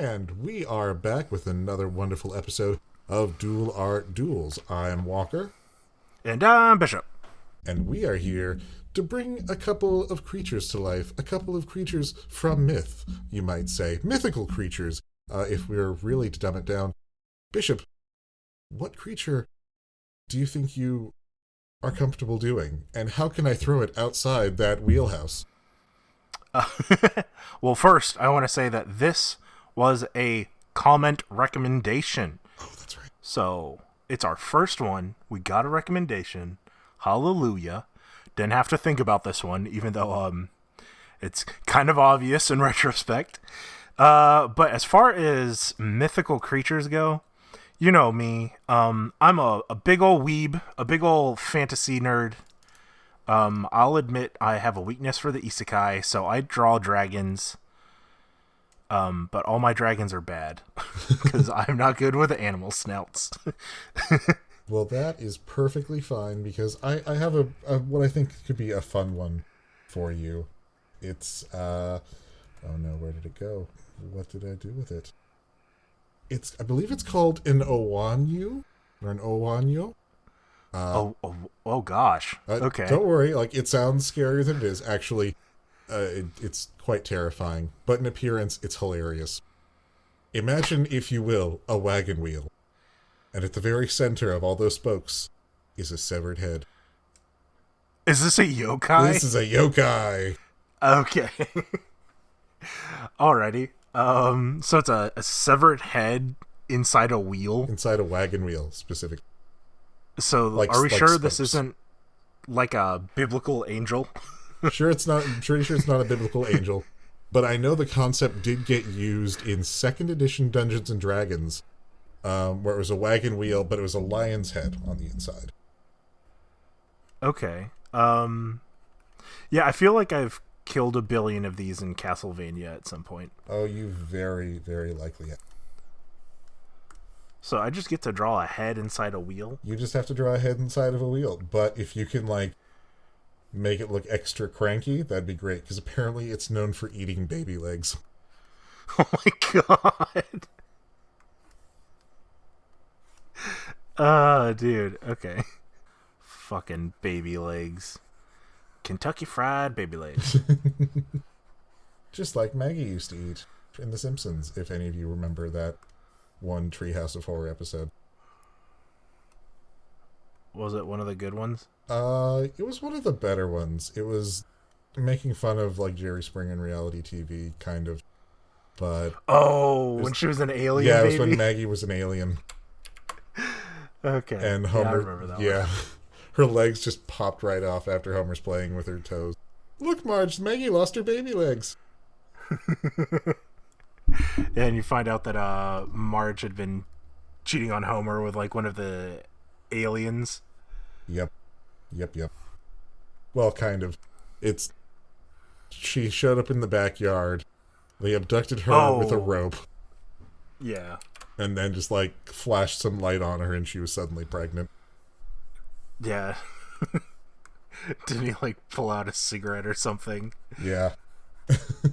And we are back with another wonderful episode of Duel Art Duels. I'm Walker. And I'm Bishop. And we are here to bring a couple of creatures to life. A couple of creatures from myth, you might say. Mythical creatures, if we're really to dumb it down. Bishop, what creature do you think you are comfortable doing? And how can I throw it outside that wheelhouse? Well, first, I want to say that this was a comment recommendation. Oh, that's right. So, it's our first one. We got a recommendation. Hallelujah. Didn't have to think about this one, even though it's kind of obvious in retrospect. But as far as mythical creatures go, you know me. I'm a big old weeb, a big old fantasy nerd. I'll admit I have a weakness for the isekai, so I draw dragons. But all my dragons are bad because I'm not good with animal snouts. Well, that is perfectly fine because I have a what I think could be a fun one for you. It's oh no, where did it go? What did I do with it? I believe it's called an Owanyu or an Owanyo. Oh gosh. Okay. Don't worry, it sounds scarier than it is. Actually, it's quite terrifying, but in appearance, it's hilarious. Imagine, if you will, a wagon wheel. And at the very center of all those spokes is a severed head. Is this a yokai? This is a yokai. Okay. Alrighty. So it's a severed head inside a wheel? Inside a wagon wheel, specifically. So are we sure this isn't like a biblical angel? Sure, it's not. I'm pretty sure it's not a biblical angel. But I know the concept did get used in 2nd edition Dungeons and Dragons, where it was a wagon wheel, but it was a lion's head on the inside. Okay. Yeah, I feel like I've killed a billion of these in Castlevania at some point. Oh, you very, very likely have. So I just get to draw a head inside a wheel? You just have to draw a head inside of a wheel. But if you can, make it look extra cranky, that'd be great, because apparently it's known for eating baby legs. Oh my god. Dude, okay. Fucking baby legs. Kentucky Fried baby legs. Just like Maggie used to eat in The Simpsons, if any of you remember that one Treehouse of Horror episode. Was it one of the good ones? It was one of the better ones. It was making fun of Jerry Springer in reality TV, kind of. But when she was an alien. Yeah, baby? It was when Maggie was an alien. Okay. And Homer, I remember that one. Her legs just popped right off after Homer's playing with her toes. Look, Marge, Maggie lost her baby legs. And you find out that Marge had been cheating on Homer with one of the aliens. Yep. Well, kind of. She showed up in the backyard. They abducted her with a rope. Yeah. And then just flashed some light on her and she was suddenly pregnant. Yeah. Didn't he pull out a cigarette or something? Yeah.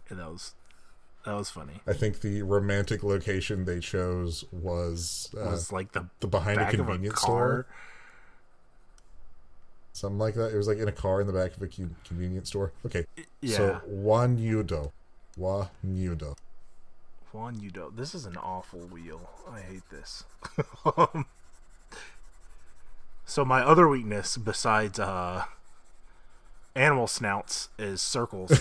And that was funny. I think the romantic location they chose was the behind a convenience store. Something like that. It was in a car in the back of a convenience store. Okay. Yeah. So Wanyudo. This is an awful wheel. I hate this. So my other weakness besides animal snouts is circles.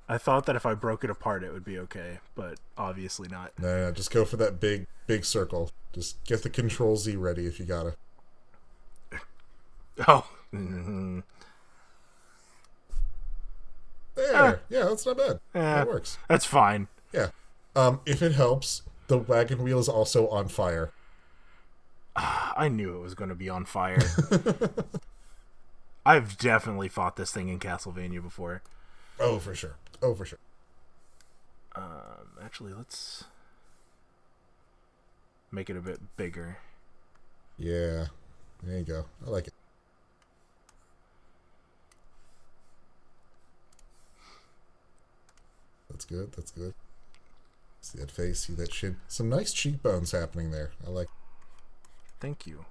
I thought that if I broke it apart it would be okay, but obviously not. No, just go for that big circle. Just get the Control Z ready if you gotta. Oh. Mm-hmm. There. Yeah, that's not bad. That works. That's fine. Yeah. If it helps, the wagon wheel is also on fire. I knew it was going to be on fire. I've definitely fought this thing in Castlevania before. Oh, for sure. Actually, let's make it a bit bigger. Yeah. There you go. I like it. Let's good. That's good. See that face, see that chin. Some nice cheekbones happening there. I like. Thank you.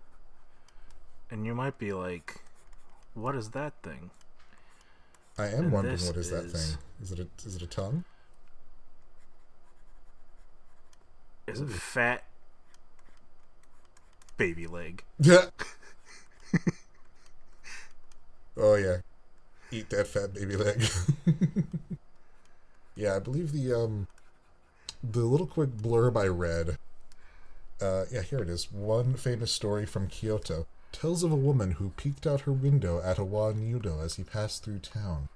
And you might be like, what is that thing? I am wondering what is that thing. Is it a tongue? Is a fat baby leg. Yeah. Oh yeah. Eat that fat baby leg. Yeah, I believe the little quick blurb I read. Yeah, here it is. One famous story from Kyoto tells of a woman who peeked out her window at a Yudo as he passed through town.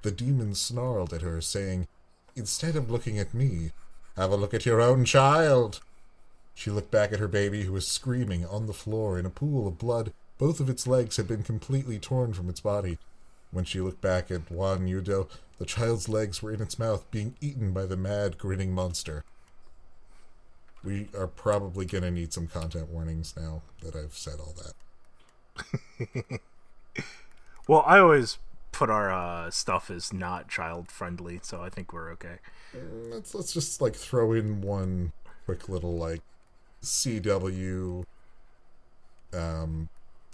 The demon snarled at her, saying, "Instead of looking at me, have a look at your own child." She looked back at her baby, who was screaming on the floor in a pool of blood. Both of its legs had been completely torn from its body. When she looked back at Yudo, the child's legs were in its mouth, being eaten by the mad, grinning monster. We are probably going to need some content warnings now that I've said all that. Well, I always put our stuff as not child friendly, so I think we're okay. Let's just like throw in one quick little like CW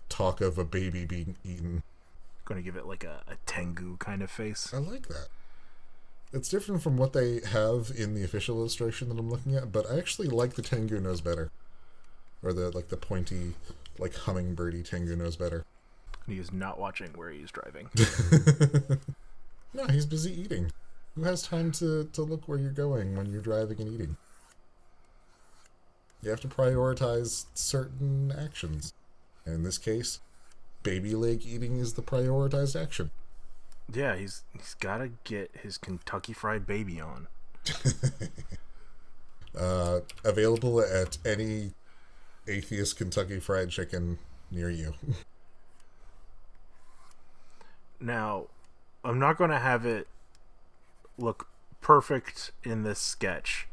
talk of a baby being eaten. Gonna give it like a Tengu kind of face. I like that. It's different from what they have in the official illustration that I'm looking at, but I actually like the Tengu nose better. Or the pointy, like hummingbirdy Tengu nose better. He is not watching where he's driving. No, he's busy eating. Who has time to look where you're going when you're driving and eating? You have to prioritize certain actions. And in this case, baby leg eating is the prioritized action. Yeah, he's got to get his Kentucky Fried Baby on. Available at any atheist Kentucky Fried Chicken near you. Now, I'm not going to have it look perfect in this sketch,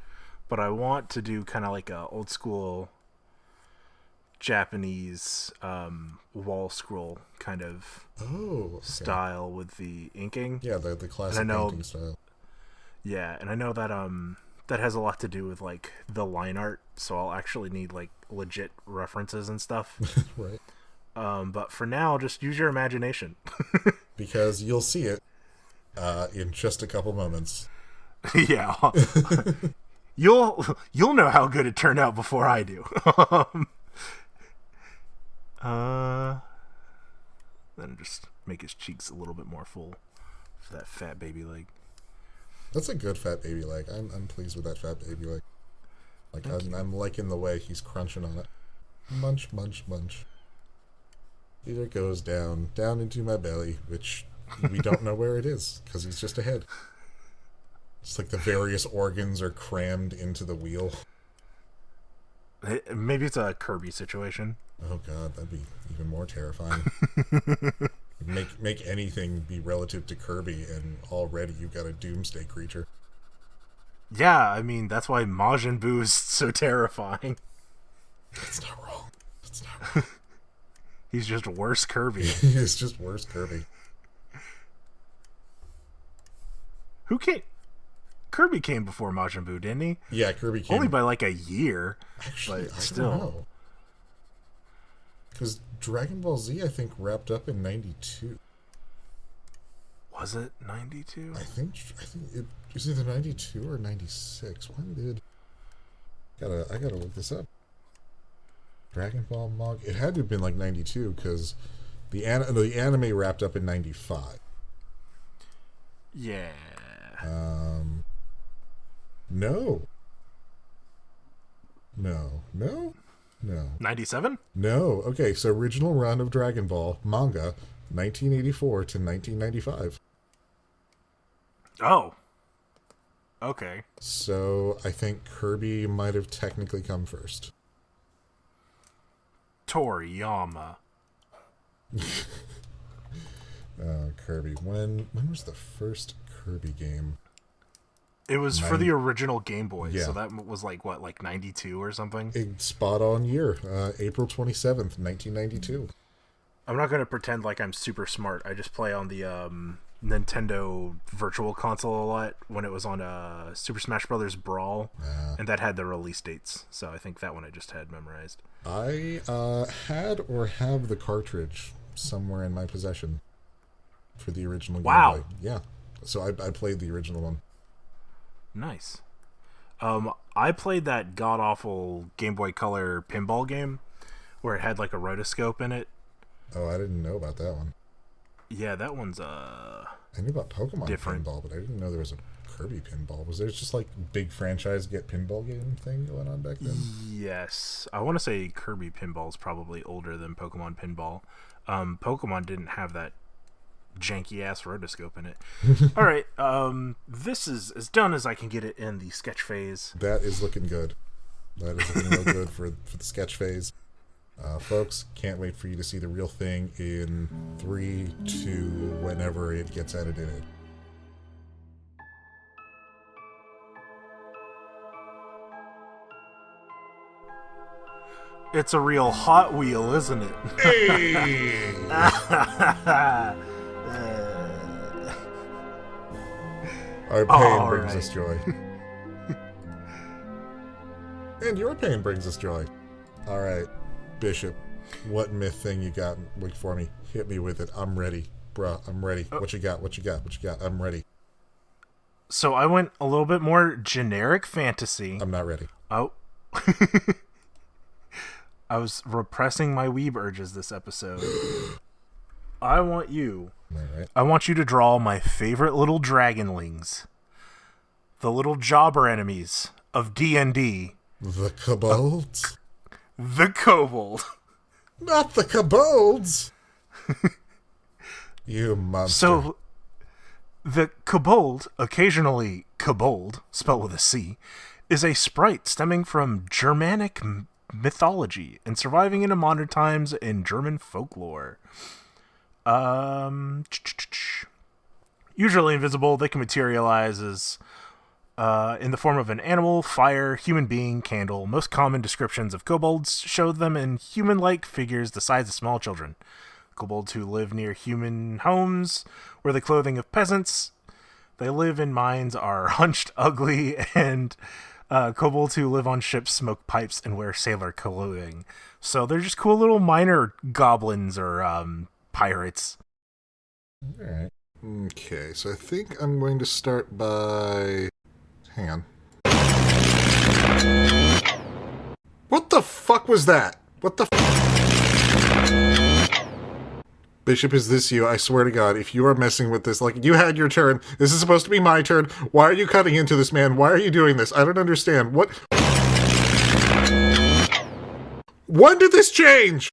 but I want to do kind of like a old school Japanese wall scroll kind of style with the inking. Yeah, the classic painting style. Yeah, and I know that that has a lot to do with like the line art, so I'll actually need like legit references and stuff. Right. But for now, just use your imagination. Because you'll see it in just a couple moments. Yeah. You'll know how good it turned out before I do. Then just make his cheeks a little bit more full for that fat baby leg. That's a good fat baby leg. I'm pleased with that fat baby leg. Like I'm liking the way he's crunching on it. Munch, munch, munch. Here it goes down into my belly, which we don't know where it is because he's just ahead. It's like the various organs are crammed into the wheel. Maybe it's a Kirby situation. Oh god, that'd be even more terrifying. Make anything be relative to Kirby, and already you've got a doomsday creature. Yeah, I mean that's why Majin Buu is so terrifying. That's not wrong. That's not wrong. He's just worse Kirby. He's just worse Kirby. Kirby came before Majin Buu, didn't he? Yeah, Kirby came. Only by like a year. Actually, but I still. don't know. Because Dragon Ball Z, I think, wrapped up in 92. Was it 92? I think it was either 92 or 96. When did... I gotta look this up. Dragon Ball manga. It had to have been like 92 because the anime wrapped up in 95. Yeah. No. 97? No. Okay, so original run of Dragon Ball manga, 1984 to 1995. Oh. Okay. So I think Kirby might have technically come first. Toriyama. Kirby. When was the first Kirby game? It was for the original Game Boy, yeah. So that was like, what, like 92 or something? A spot on year. April 27th, 1992. I'm not going to pretend like I'm super smart. I just play on the Nintendo Virtual Console a lot when it was on Super Smash Brothers Brawl, and that had the release dates. So I think that one I just had memorized. I had or have the cartridge somewhere in my possession for the original Game Boy. Yeah. So I played the original one. Nice. I played that god-awful Game Boy Color pinball game where it had like a rotoscope in it. Oh, I didn't know about that one. Yeah, that one's I knew about Pokemon different. pinball, but I didn't know there was a Kirby pinball. Was there just like big franchise get pinball game thing going on back then? Yes. I want to say Kirby pinball is probably older than Pokemon pinball. Pokemon didn't have that janky ass rotoscope in it. All right, this is as done as I can get it in the sketch phase. That is looking good. That is looking real good for the sketch phase. Folks, can't wait for you to see the real thing in 3, 2, whenever it gets edited. It's a real Hot Wheel, isn't it? Hey! Our pain brings us joy. And your pain brings us joy. All right, Bishop, what myth thing you got for me? Hit me with it. I'm ready. Bruh, I'm ready. What you got? What you got? What you got? I'm ready. So I went a little bit more generic fantasy. I'm not ready. Oh. I was repressing my weeb urges this episode. I want you to draw my favorite little dragonlings. The little jobber enemies of D&D. The kobolds? The kobold. Not the kobolds! You monster. So, the kobold, occasionally kobold, spelled with a C, is a sprite stemming from Germanic mythology and surviving into modern times in German folklore. Usually invisible, they can materialize as in the form of an animal, fire, human being, candle. Most common descriptions of kobolds show them in human-like figures the size of small children. Kobolds who live near human homes wear the clothing of peasants. They live in mines, are hunched, ugly, and kobolds who live on ships smoke pipes and wear sailor clothing. So they're just cool little minor goblins or pirates. All right. Okay, so I think I'm going to start by... Hang on. What the fuck was that? What the Bishop, is this you? I swear to God, if you are messing with this, like, you had your turn. This is supposed to be my turn. Why are you cutting into this, man? Why are you doing this? I don't understand. What? When did this change?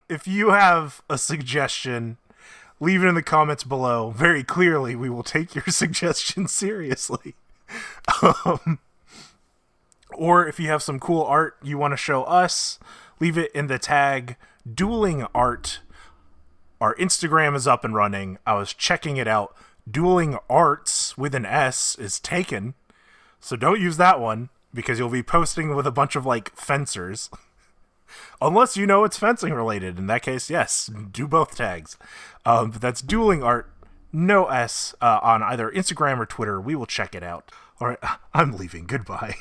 If you have a suggestion, leave it in the comments below. Very clearly, we will take your suggestion seriously. Or if you have some cool art you want to show us, leave it in the tag Dueling Art. Our Instagram is up and running. I was checking it out. Dueling Arts with an S is taken. So don't use that one because you'll be posting with a bunch of like fencers. Unless you know it's fencing related. In that case, yes, do both tags. But that's Dueling Art, no S, on either Instagram or Twitter. We will check it out. All right, I'm leaving. Goodbye.